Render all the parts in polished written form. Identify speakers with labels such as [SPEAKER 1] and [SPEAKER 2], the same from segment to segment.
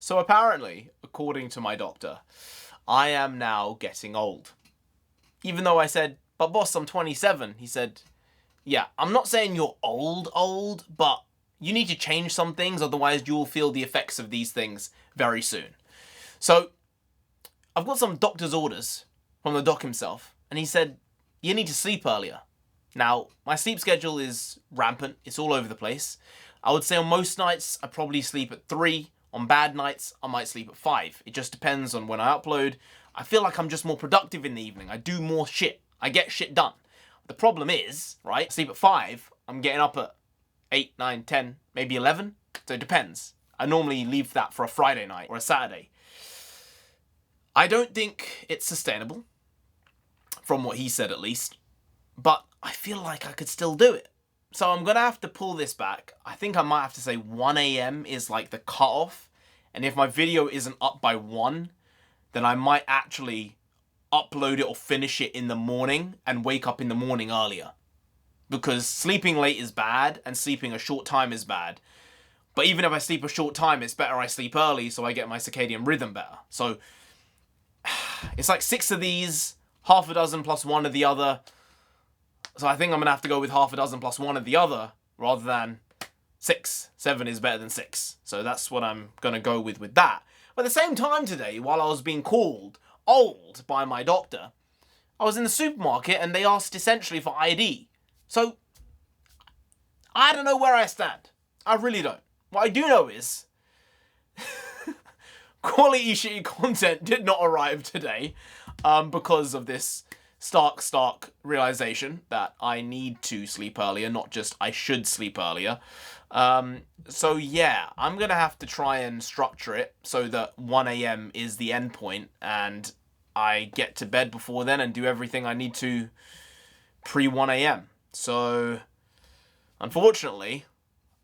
[SPEAKER 1] So apparently, according to my doctor, I am now getting old. Even though I said, but boss, I'm 27. He said, yeah, I'm not saying you're old, but you need to change some things, otherwise you'll feel the effects of these things very soon. So I've got some doctor's orders from the doc himself, and he said, you need to sleep earlier. Now, my sleep schedule is rampant. It's all over the place. I would say on most nights, I probably sleep at 3. On bad nights, I might sleep at 5. It just depends on when I upload. I feel like I'm just more productive in the evening. I do more shit. I get shit done. The problem is, right, I sleep at 5, I'm getting up at 8, 9, 10, maybe 11. So it depends. I normally leave that for a Friday night or a Saturday. I don't think it's sustainable, from what he said at least, but I feel like I could still do it. So I'm going to have to pull this back. I think I might have to say 1 AM is like the cutoff. And if my video isn't up by 1, then I might actually upload it or finish it in the morning and wake up in the morning earlier. Because sleeping late is bad and sleeping a short time is bad. But even if I sleep a short time, it's better I sleep early so I get my circadian rhythm better. So it's like 6 of these, half a dozen plus 1 of the other. So I think I'm going to have to go with half a dozen plus 1 of the other rather than 6. 7 is better than 6. So that's what I'm going to go with that. But at the same time today, while I was being called old by my doctor, I was in the supermarket and they asked essentially for ID. So I don't know where I stand. I really don't. What I do know is quality shitty content did not arrive today because of this stark realization that I need to sleep earlier, not just I should sleep earlier. So yeah, I'm going to have to try and structure it so that 1 AM is the end point and I get to bed before then and do everything I need to pre 1 AM. So unfortunately,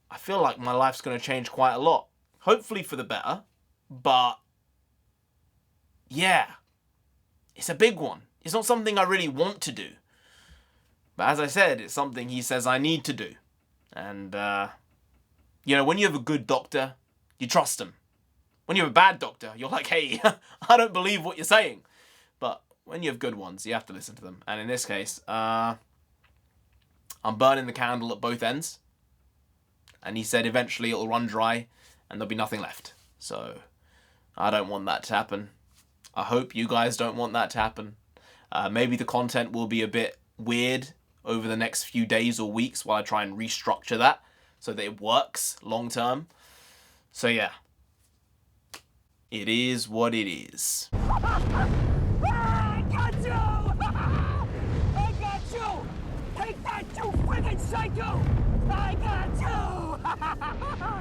[SPEAKER 1] I feel like my life's going to change quite a lot. Hopefully for the better, but yeah, it's a big one. It's not something I really want to do. But as I said, it's something he says I need to do. And, you know, when you have a good doctor, you trust him. When you have a bad doctor, you're like, hey, I don't believe what you're saying. But when you have good ones, you have to listen to them. And in this case, I'm burning the candle at both ends. And he said eventually it'll run dry and there'll be nothing left. So I don't want that to happen. I hope you guys don't want that to happen. Maybe the content will be a bit weird over the next few days or weeks while I try and restructure that so that it works long term. So yeah, it is what it is.
[SPEAKER 2] I got you! I got you! Take that, you friggin' psycho! I got you!